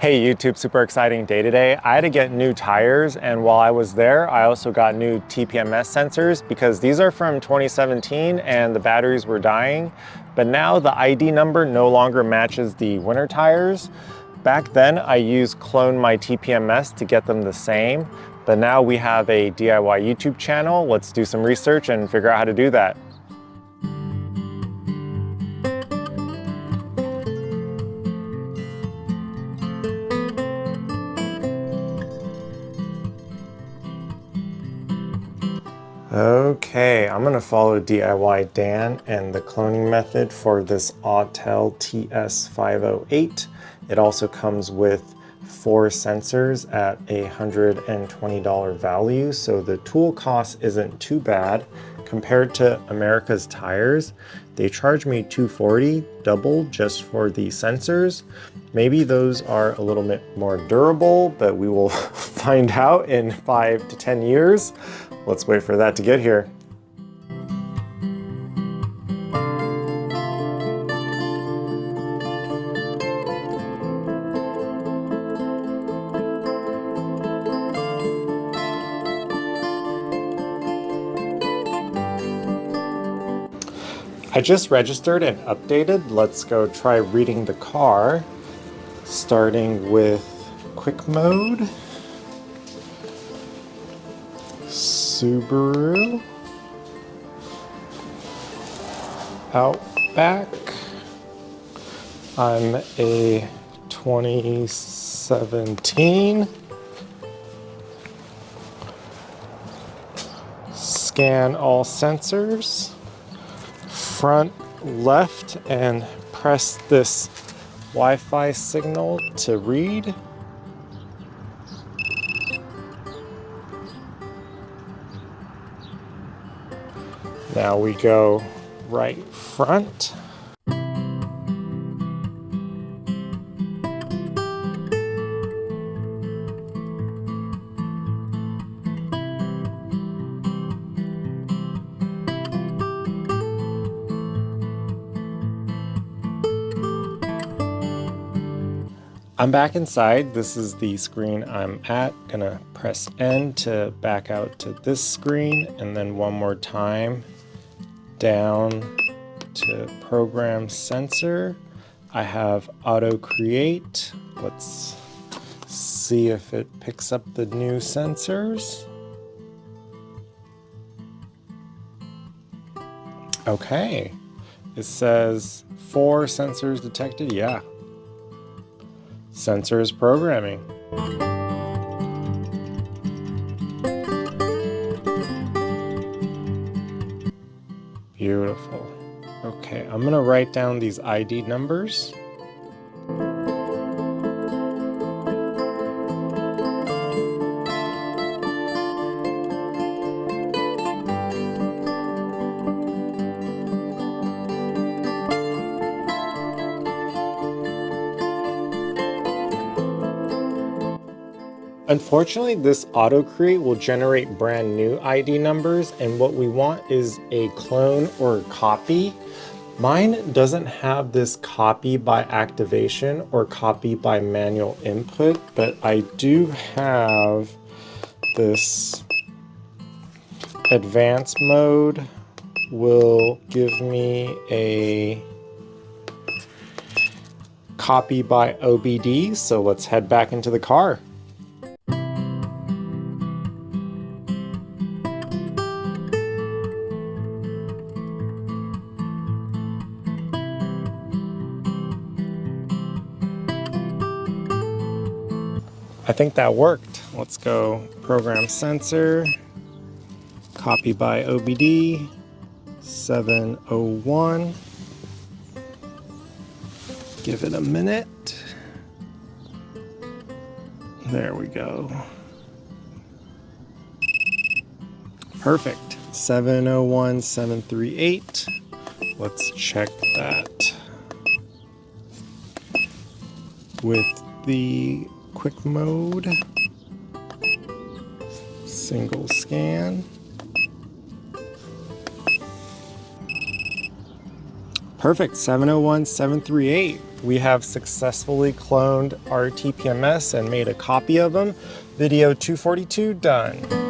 Hey YouTube, super exciting day today. I had to get new tires, and while I was there, I also got new TPMS sensors because these are from 2017 and the batteries were dying. But now the ID number no longer matches the winter tires. Back then I used Clone My TPMS to get them the same, but now we have a DIY YouTube channel. Let's do some research and figure out how to do that. Okay, I'm gonna follow DIY Dan and the cloning method for this Autel TS508. It also comes with 4 sensors at a $120 value, so the tool cost isn't too bad. Compared to America's Tires, they charge me $240 double just for the sensors. Maybe those are a little bit more durable, but we will find out in 5 to 10 years. Let's wait for that to get here. I just registered and updated. Let's go try reading the car, starting with quick mode. Subaru, Outback. I'm a 2017. Scan all sensors. Front left and press this Wi-Fi signal to read. Now we go right front. I'm back inside. This is the screen I'm at. Gonna press N to back out to this screen, and then one more time down to program sensor. I have auto create. Let's see if it picks up the new sensors. Okay, it says 4 sensors detected. Yeah, sensors programming. Beautiful. Okay, I'm gonna write down these ID numbers. Unfortunately, this auto create will generate brand new ID numbers, and what we want is a clone or a copy. Mine doesn't have this copy by activation or copy by manual input, but I do have this advanced mode will give me a copy by OBD. So let's head back into the car. I think that worked. Let's go program sensor, copy by OBD, 701. Give it a minute. There we go. Perfect. 701,738. Let's check that with the quick mode, single scan. Perfect, 701,738. We have successfully cloned our TPMS and made a copy of them. Video 242 done.